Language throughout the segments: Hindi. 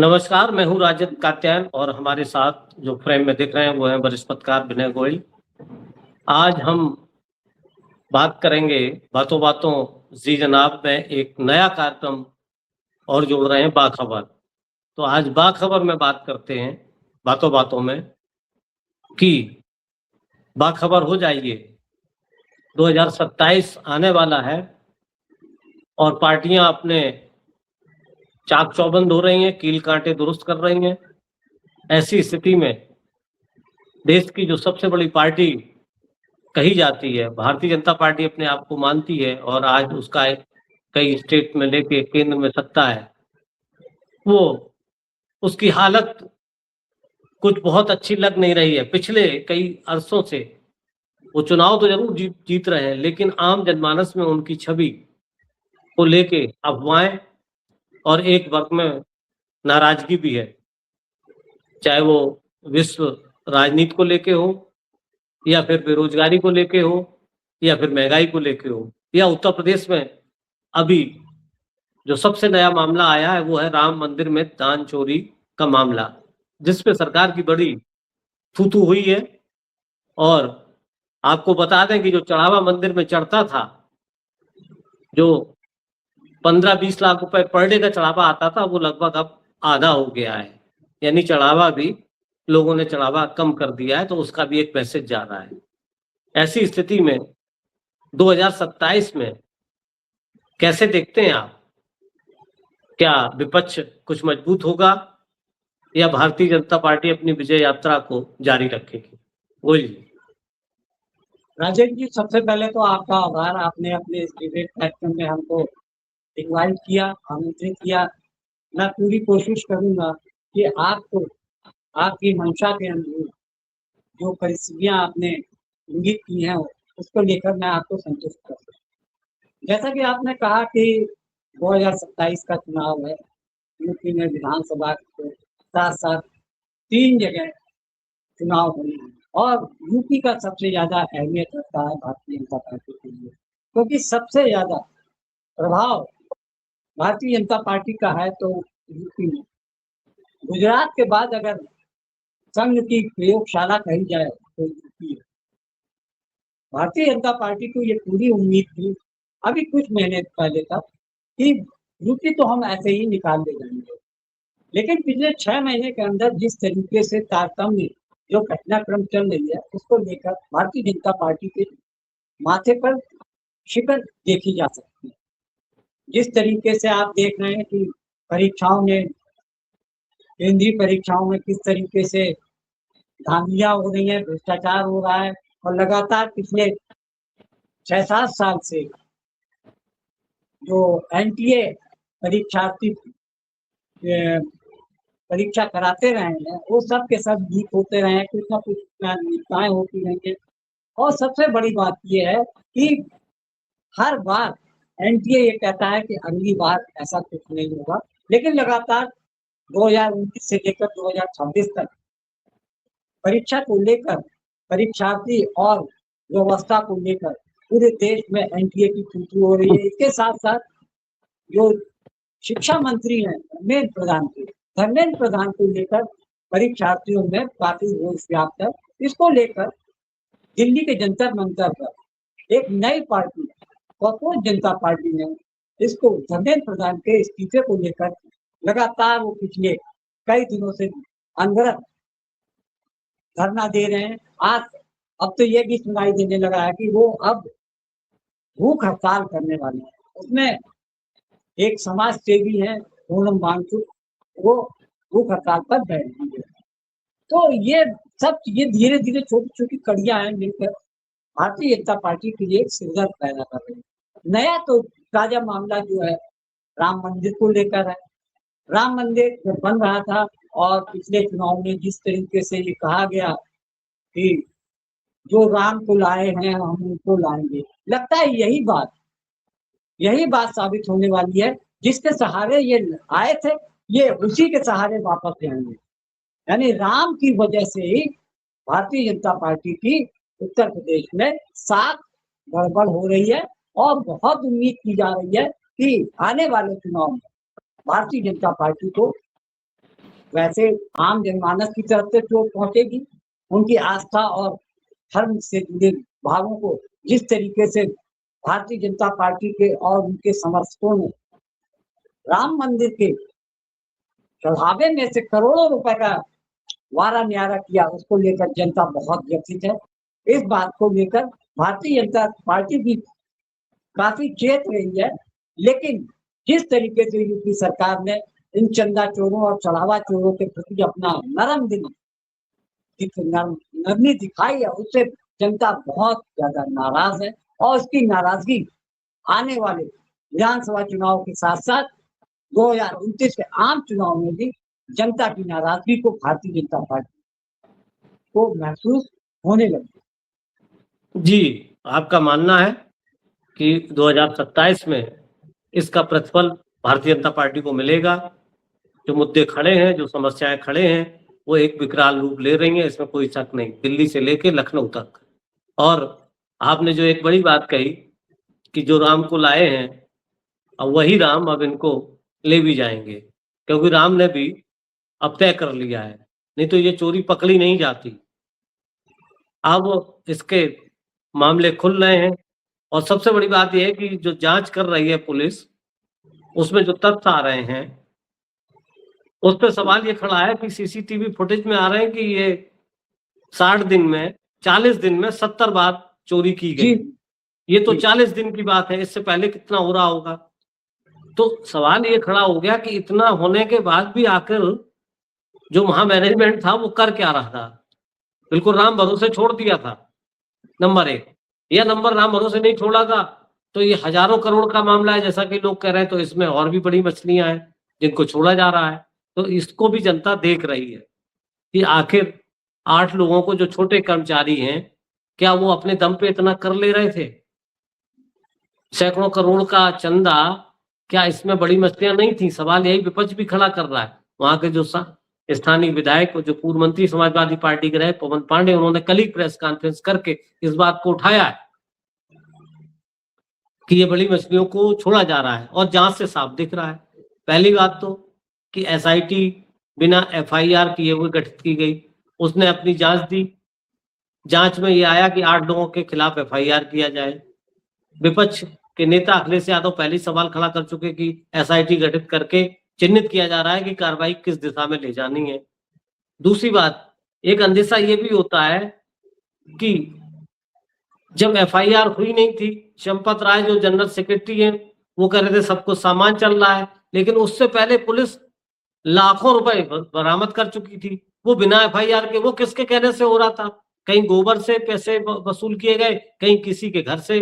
नमस्कार, मैं हूँ राजन कात्यायन और हमारे साथ जो फ्रेम में दिख रहे हैं वो हैं वरिष्ठ पत्रकार विनय गोयल। आज हम बात करेंगे बातों बातों जी जनाब में एक नया कार्यक्रम और जोड़ रहे हैं बाखबर। तो आज बाखबर में बात करते हैं बातों बातों में कि बाखबर हो जाइए। 2027 आने वाला है और पार्टियां अपने चाक चौबंद हो रही हैं, कील कांटे दुरुस्त कर रही हैं। ऐसी स्थिति में देश की जो सबसे बड़ी पार्टी कही जाती है, भारतीय जनता पार्टी अपने आप को मानती है और आज उसका कई स्टेट में लेके केंद्र में सत्ता है, वो उसकी हालत कुछ बहुत अच्छी लग नहीं रही है। पिछले कई अरसों से वो चुनाव तो जरूर जीत रहे हैं, लेकिन आम जनमानस में उनकी छवि को लेके अफवाहें और एक वर्ग में नाराजगी भी है, चाहे वो विश्व राजनीति को लेके हो या फिर बेरोजगारी को लेके हो या फिर महंगाई को लेके हो या उत्तर प्रदेश में अभी जो सबसे नया मामला आया है वो है राम मंदिर में दान चोरी का मामला, जिसपे सरकार की बड़ी थू-थू हुई है। और आपको बता दें कि जो चढ़ावा मंदिर में चढ़ता था, जो 15-20 लाख रुपए पर डे का चढ़ावा आता था, वो लगभग अब आधा हो गया है। यानी चढ़ावा भी लोगों ने चढ़ावा कम कर दिया है, तो उसका भी एक मैसेज जा रहा है। ऐसी स्थिति में 2027 में कैसे देखते हैं आप? क्या विपक्ष कुछ मजबूत होगा या भारतीय जनता पार्टी अपनी विजय यात्रा को जारी रखेगी? बोलिए। राजेश जी, सबसे पहले तो आपका आभार। आपने अपने इस डिबेट कार्यक्रम में हमको इनवाइट किया, आमंत्रित किया। मैं पूरी कोशिश करूंगा कि आपको आपकी मंशा के अनुरूप जो परिस्थितियां आपने इंगित की हैं उसको लेकर मैं आपको संतुष्ट कर सकूं। जैसा कि आपने कहा कि 2027 का चुनाव है, यूपी में विधानसभा के साथ साथ 3 जगह चुनाव होने हैं और यूपी का सबसे ज्यादा अहमियत रखता है भारतीय जनता पार्टी के लिए, क्योंकि सबसे ज्यादा प्रभाव भारतीय जनता पार्टी का है तो यूपी में। गुजरात के बाद अगर संघ की प्रयोगशाला कही जाए तो यूपी है। भारतीय जनता पार्टी को ये पूरी उम्मीद थी अभी कुछ महीने पहले तक कि यूपी तो हम ऐसे ही निकाल ले जाएंगे, लेकिन पिछले 6 महीने के अंदर जिस तरीके से तारतम्य जो घटनाक्रम चल रही है उसको लेकर भारतीय जनता पार्टी के माथे पर शिकन देखी जा सकती है। जिस तरीके से आप देख रहे हैं कि परीक्षाओं में, केंद्रीय परीक्षाओं में किस तरीके से धांधलियां हो रही है, भ्रष्टाचार हो रहा है और लगातार पिछले 6-7 साल से जो एनटीए परीक्षार्थी परीक्षा कराते रहे हैं वो सब के सब लीक होते रहे हैं, कुछ ना कुछ अनियमितताएं होती रही है। और सबसे बड़ी बात ये है कि हर बार एनटीए ये कहता है कि अगली बार ऐसा कुछ नहीं होगा, लेकिन लगातार 2019 से लेकर 2026 तक परीक्षा को लेकर, परीक्षार्थी और व्यवस्था को लेकर पूरे देश में एनटीए की चूचू हो रही है। इसके साथ साथ जो शिक्षा मंत्री हैं धर्मेंद्र प्रधान को लेकर परीक्षार्थियों में काफी रोष व्याप्त है। इसको लेकर दिल्ली के जंतर मंतर पर एक नई पार्टी कॉकरोच जनता पार्टी ने इसको धर्मेंद्र प्रधान के इस्तीफे को लेकर लगातार वो पिछले कई दिनों से अनवरत धरना दे रहे हैं। आज अब तो ये भी सुनाई देने लगा है कि वो अब भूख हड़ताल करने वाले हैं। उसमें एक समाज सेवी है पूनम वांगचुक, वो भूख हड़ताल पर बैठेंगे। तो ये सब ये धीरे धीरे छोटी छोटी कड़ियां हैं मिलकर भारतीय जनता पार्टी के लिए एक सिरदर्द पैदा कर रही है। नया तो ताजा मामला जो है राम मंदिर को लेकर है। राम मंदिर जब बन रहा था और पिछले चुनाव में जिस तरीके से ये कहा गया कि जो राम को लाए हैं हम उनको लाएंगे, लगता है यही बात साबित होने वाली है। जिसके सहारे ये आए थे ये उसी के सहारे वापस जाएंगे। यानी राम की वजह से ही भारतीय जनता पार्टी की उत्तर प्रदेश में साख गड़बड़ हो रही है और बहुत उम्मीद की जा रही है कि आने वाले चुनाव में भारतीय जनता पार्टी को वैसे आम जनमानस की तरफ से चोट पहुंचेगी। उनकी आस्था और धर्म से जुड़े भावों को जिस तरीके से भारतीय जनता पार्टी के और उनके समर्थकों ने राम मंदिर के चढ़ावे में से करोड़ों रुपए का वारा न्यारा किया, उसको लेकर जनता बहुत व्यथित है। इस बात को लेकर भारतीय जनता पार्टी भी काफी चेत रही है, लेकिन जिस तरीके से यूपी सरकार ने इन चंदा चोरों और चढ़ावा चोरों के प्रति अपना नरमी दिखाई है, उससे जनता बहुत ज्यादा नाराज है और उसकी नाराजगी आने वाले विधानसभा चुनाव के साथ साथ 2029 के आम चुनाव में भी जनता की नाराजगी को भारतीय जनता पार्टी को महसूस होने लगी। जी, आपका मानना है कि 2027 में इसका प्रतिफल भारतीय जनता पार्टी को मिलेगा। जो मुद्दे खड़े हैं, जो समस्याएं खड़े हैं, वो एक विकराल रूप ले रही हैं, इसमें कोई शक नहीं, दिल्ली से लेके लखनऊ तक। और आपने जो एक बड़ी बात कही कि जो राम को लाए हैं, अब वही राम अब इनको ले भी जाएंगे, क्योंकि राम ने भी अब तय कर लिया है, नहीं तो ये चोरी पकड़ी नहीं जाती। अब इसके मामले खुल रहे हैं और सबसे बड़ी बात यह है कि जो जांच कर रही है पुलिस, उसमें जो तथ्य आ रहे हैं, उस पर सवाल ये खड़ा है कि सीसीटीवी फुटेज में आ रहे हैं कि ये 60 दिन में 40 दिन में 70 बार चोरी की गई। ये तो 40 दिन की बात है, इससे पहले कितना हो रहा होगा। तो सवाल ये खड़ा हो गया कि इतना होने के बाद भी आखिर जो महा मैनेजमेंट था वो कर क्या रहा था? बिल्कुल राम भरोसे छोड़ दिया था, नंबर 1। यह नंबर राम भरोसे नहीं छोड़ा था तो ये हजारों करोड़ का मामला है, जैसा कि लोग कह रहे हैं, तो इसमें और भी बड़ी मछलियां हैं जिनको छोड़ा जा रहा है। तो इसको भी जनता देख रही है कि आखिर 8 लोगों को जो छोटे कर्मचारी हैं, क्या वो अपने दम पे इतना कर ले रहे थे? सैकड़ों करोड़ का चंदा, क्या इसमें बड़ी मछलियां नहीं थी? सवाल यही विपक्ष भी खड़ा कर रहा है। वहां के जो स्थानीय विधायक और जो पूर्व मंत्री समाजवादी पार्टी के रहे पवन पांडे, उन्होंने कल ही प्रेस कॉन्फ्रेंस करके इस बात को उठाया है कि ये बड़ी मछलियों को छोड़ा जा रहा है और जांच से साफ दिख रहा है। पहली बात तो कि एसआईटी बिना एफआईआर किए हुए गठित की गई, उसने अपनी जांच दी, जांच में ये आया कि 8 लोगों के खिलाफ एफआईआर किया जाए। विपक्ष के नेता अखिलेश यादव पहले सवाल खड़ा कर चुके कि एसआईटी गठित करके चिन्हित किया जा रहा है कि कार्रवाई किस दिशा में ले जानी है। दूसरी बात, एक अंदेशा ये भी होता है कि जब एफआईआर हुई नहीं थी, चंपत राय जो जनरल सेक्रेटरी हैं, वो कह रहे थे सब कुछ सामान चल रहा है, लेकिन उससे पहले पुलिस लाखों रुपए बरामद कर चुकी थी, वो बिना एफआईआर के। वो किसके कहने से हो रहा था? कहीं गोबर से पैसे वसूल किए गए, कहीं किसी के घर से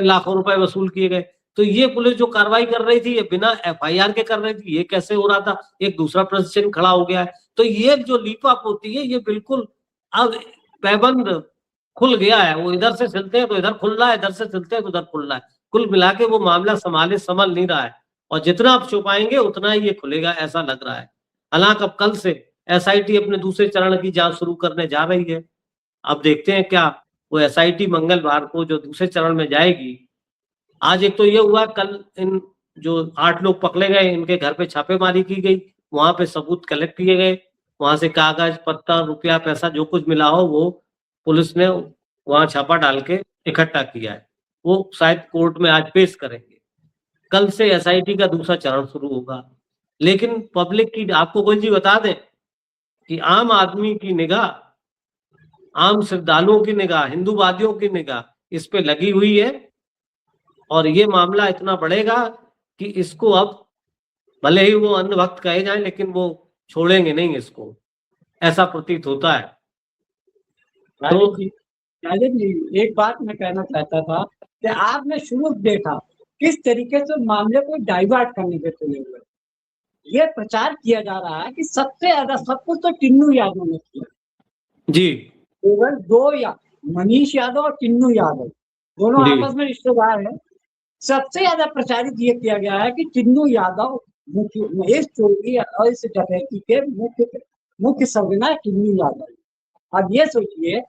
लाखों रुपए वसूल किए गए। तो ये पुलिस जो कार्रवाई कर रही थी, ये बिना एफआईआर के कर रही थी, ये कैसे हो रहा था? एक दूसरा प्रश्न खड़ा हो गया है। तो ये जो लीप अप होती है, ये बिल्कुल अब पैबंद खुल गया है। वो इधर से सिलते हैं तो इधर खुल रहा है, इधर से सिलते हैं तो उधर खुल रहा है। कुल मिला के वो मामला संभल नहीं रहा है और जितना आप छुपाएंगे उतना ही ये खुलेगा, ऐसा लग रहा है। हालांकि अब कल से एसआईटी अपने दूसरे चरण की जांच शुरू करने जा रही है। अब देखते हैं क्या वो एसआईटी मंगलवार को जो दूसरे चरण में जाएगी। आज एक तो ये हुआ, कल इन जो 8 लोग पकड़े गए, इनके घर पे छापेमारी की गई, वहां पे सबूत कलेक्ट किए गए, वहां से कागज पत्तर रुपया पैसा जो कुछ मिला हो वो पुलिस ने वहां छापा डाल के इकट्ठा किया है। वो शायद कोर्ट में आज पेश करेंगे। कल से एसआईटी का दूसरा चरण शुरू होगा। लेकिन पब्लिक की, आपको कोई जी बता दें कि आम आदमी की निगाह, आम श्रद्धालुओं की निगाह, हिंदूवादियों की निगाह इस पे लगी हुई है और ये मामला इतना बढ़ेगा कि इसको अब भले ही वो अन्य भक्त कहे जाए, लेकिन वो छोड़ेंगे नहीं इसको, ऐसा प्रतीत होता है। राजीव जी, एक बात मैं कहना चाहता था कि आपने शुरू देखा किस तरीके से मामले को डाइवर्ट करने के चले हुए। ये प्रचार किया जा रहा है कि सबसे ज्यादा सब कुछ तो टिन्नू यादव ने किया जी। केवल 2 या मनीष यादव और टिन्नू यादव दोनों आपस में रिश्तेदार हैं। सबसे ज्यादा प्रचारित ये किया गया है कि टिन्नू यादव इस चोरी और इस डकैती के मुख्य सरगना टिन्नू यादव। अब ये सोचिए,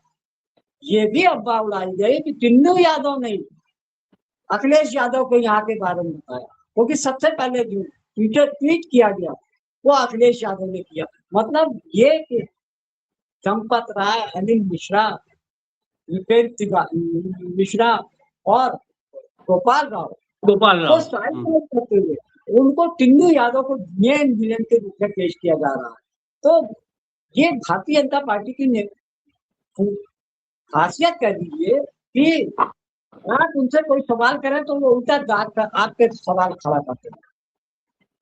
ये भी अफवाह उड़ाई गई कि टिन्नू यादव नहीं, अखिलेश यादव को यहाँ के बारे में बताया, क्योंकि सबसे पहले जो ट्वीट किया गया वो अखिलेश यादव ने किया। मतलब ये कि चंपत राय, अनिल मिश्रा, मिश्रा और गोपाल राव गोपाल को राव। साइड करते हुए उनको टिन्नू यादव को मेन विलेन के रूप में पेश किया जा रहा है। तो ये भारतीय जनता पार्टी की खासियत कह दीजिए कि आप उनसे कोई सवाल करें तो वो उल्टा जात कर आपके सवाल खड़ा करते हैं।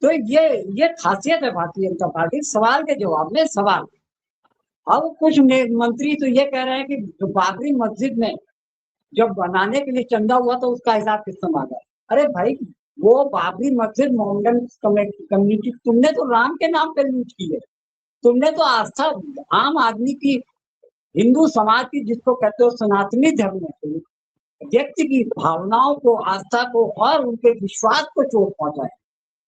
तो ये खासियत है भारतीय जनता पार्टी, सवाल के जवाब में सवाल। अब कुछ मंत्री तो ये कह रहे हैं कि जो बाबरी मस्जिद में जब बनाने के लिए चंदा हुआ तो उसका हिसाब कितना मांगा। अरे भाई, वो बाबरी मस्जिद मोहम्मदन कम्युनिटी तुमने तो राम के नाम पे लूट की है। तुमने तो आस्था आम आदमी की, हिंदू समाज की, जिसको कहते हो सनातनी धर्म में व्यक्ति की भावनाओं को, आस्था को और उनके विश्वास को चोट पहुंचाए।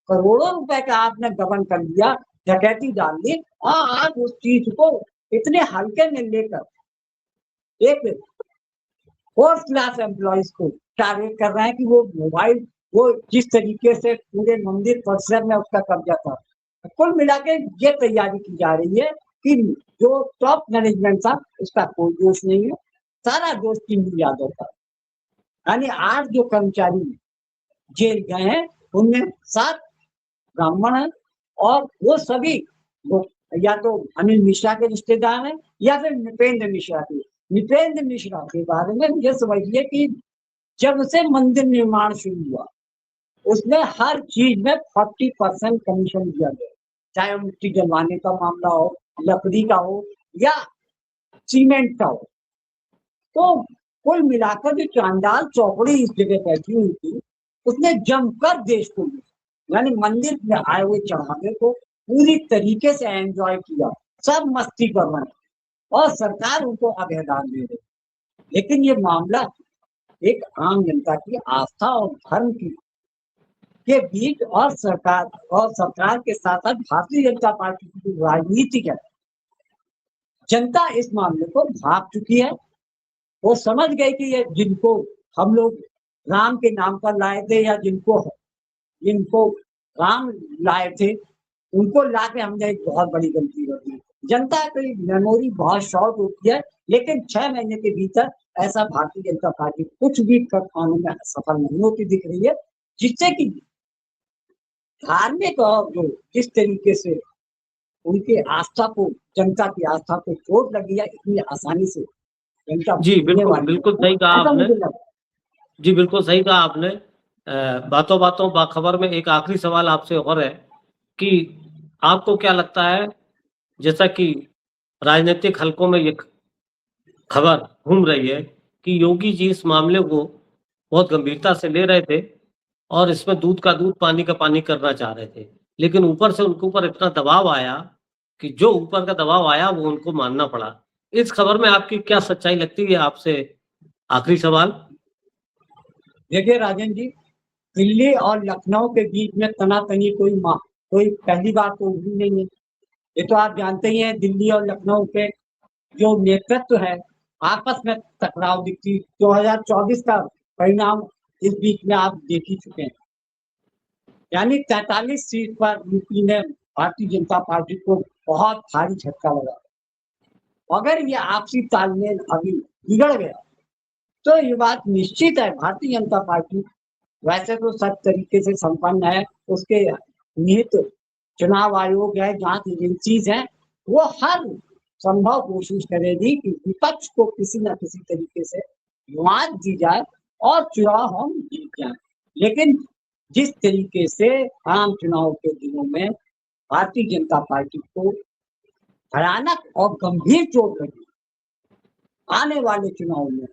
करोड़ों रुपए का आपने गबन कर दिया, डकैती डाल दी और आप उस चीज को इतने हल्के में लेकर एक फोर्थ क्लास एम्प्लॉइज को टारगेट कर रहे हैं कि वो मोबाइल, वो जिस तरीके से पूरे मंदिर परिसर में उसका कब्जा था। कुल मिला के ये तैयारी की जा रही है कि जो टॉप मैनेजमेंट था उसका कोई दोष नहीं है, सारा दोष टिन्नू यादव का। यानी 8 जो कर्मचारी जेल गए हैं उनमें 7 ब्राह्मण है और वो सभी वो या तो अनिल मिश्रा के रिश्तेदार हैं या फिर नृपेंद्र मिश्रा के। नृपेंद्र मिश्रा के बारे में ये समझिए कि जब से मंदिर निर्माण शुरू हुआ उसमें हर चीज में 40% कमीशन दिया गया, चाहे वो मिट्टी जलवाने का मामला हो, लकड़ी का हो या सीमेंट का हो। तो कुल मिलाकर जो चांडाल चौकड़ी इस जगह बैठी हुई थी उसने जमकर देश को, यानी मंदिर में आए हुए चढ़ावे को पूरी तरीके से एंजॉय किया, सब मस्ती कर रहे हैं और सरकार उनको अभयदान दे रही। लेकिन ये मामला एक आम जनता की आस्था और धर्म की के बीच और सरकार के साथ साथ भारतीय जनता पार्टी की जो राजनीति है, जनता इस मामले को भाप चुकी है। वो समझ गए कि ये जिनको हम लोग राम के नाम पर लाए थे या जिनको राम लाए थे उनको लाके हमने एक बहुत बड़ी गलती कर दी। जनता की मेमोरी बहुत शॉर्ट होती है, लेकिन 6 महीने के भीतर ऐसा भारतीय जनता पार्टी कुछ भी करने में सफल नहीं होती दिख रही है, जिससे कि धार्मिक और जो जिस तरीके से उनके आस्था को, जनता की आस्था को चोट लगी है इतनी आसानी से जनता जी बिल्कुल सही कहा आपने। जी बिल्कुल सही कहा आपने। बातों बातों बाखबर में एक आखिरी सवाल आपसे और है कि आपको क्या लगता है, जैसा कि राजनीतिक हलकों में ये खबर घूम रही है कि योगी जी इस मामले को बहुत गंभीरता से ले रहे थे और इसमें दूध का दूध पानी का पानी करना चाह रहे थे, लेकिन ऊपर से उनके ऊपर इतना दबाव आया कि जो ऊपर का दबाव आया वो उनको मानना पड़ा। इस खबर में आपकी क्या सच्चाई लगती है? आपसे आखिरी सवाल। देखिए राजन जी, दिल्ली और लखनऊ के बीच में तनातनी कोई पहली बात तो हुई नहीं है। ये तो आप जानते ही हैं, दिल्ली और लखनऊ के जो नेतृत्व है आपस में टकराव दिखती। 2024 का परिणाम इस बीच में आप देख ही चुके हैं, यानी 43 सीट पर यूपी ने भारतीय जनता पार्टी को बहुत भारी झटका लगा। अगर ये आपसी तालमेल अभी बिगड़ गया तो ये बात निश्चित है भारतीय जनता पार्टी वैसे तो सब तरीके से संपन्न है, उसके निहित चुनाव आयोग है, जांच एजेंसीज हैं, वो हर संभव कोशिश करेगी कि विपक्ष को किसी न किसी तरीके से मात दी जाए और चुनाव हम जीत जाए। लेकिन जिस तरीके से आम चुनाव के दिनों में भारतीय जनता पार्टी को भयानक और गंभीर चोट लगी, आने वाले चुनाव में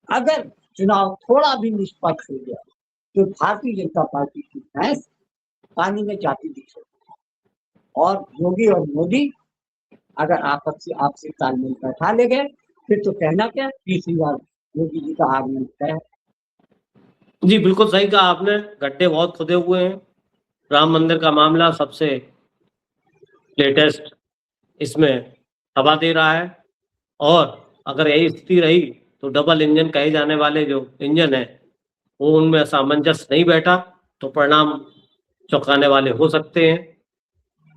अगर चुनाव थोड़ा भी निष्पक्ष हो गया तो भारतीय जनता पार्टी की भैंस पानी में जाती दिख सकती है और योगी और मोदी अगर आपसी तालमेल बैठा ले गए फिर तो कहना क्या, तीसरी बार योगी जी का आगमन है। जी बिल्कुल सही कहा आपने, गड्ढे बहुत खुदे हुए हैं। राम मंदिर का मामला सबसे लेटेस्ट इसमें हवा दे रहा है और अगर यही स्थिति रही तो डबल इंजन कहे जाने वाले जो इंजन है वो उनमें सामंजस्य नहीं बैठा तो परिणाम चौंकाने वाले हो सकते हैं।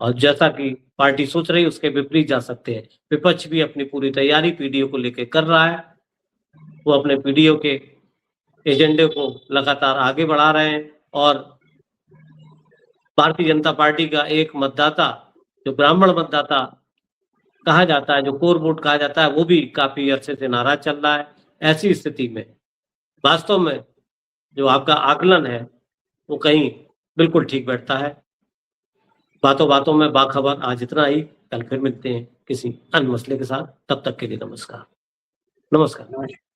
और जैसा कि पार्टी सोच रही है उसके विपरीत जा सकते हैं। विपक्ष भी अपनी पूरी तैयारी पीडीओ को लेके कर रहा है। वो अपने पीडीओ के एजेंडे को लगातार आगे बढ़ा रहे हैं और भारतीय जनता पार्टी का एक मतदाता, जो ब्राह्मण मतदाता कहा जाता है, जो कोर वोट कहा जाता है, वो भी काफी अरसे से नाराज चल रहा है। ऐसी स्थिति में वास्तव में जो आपका आकलन है वो कहीं बिल्कुल ठीक बैठता है। बातों बातों में बाखबर आज इतना ही। कल फिर मिलते हैं किसी अन्य मसले के साथ। तब तक के लिए नमस्कार। नमस्कार।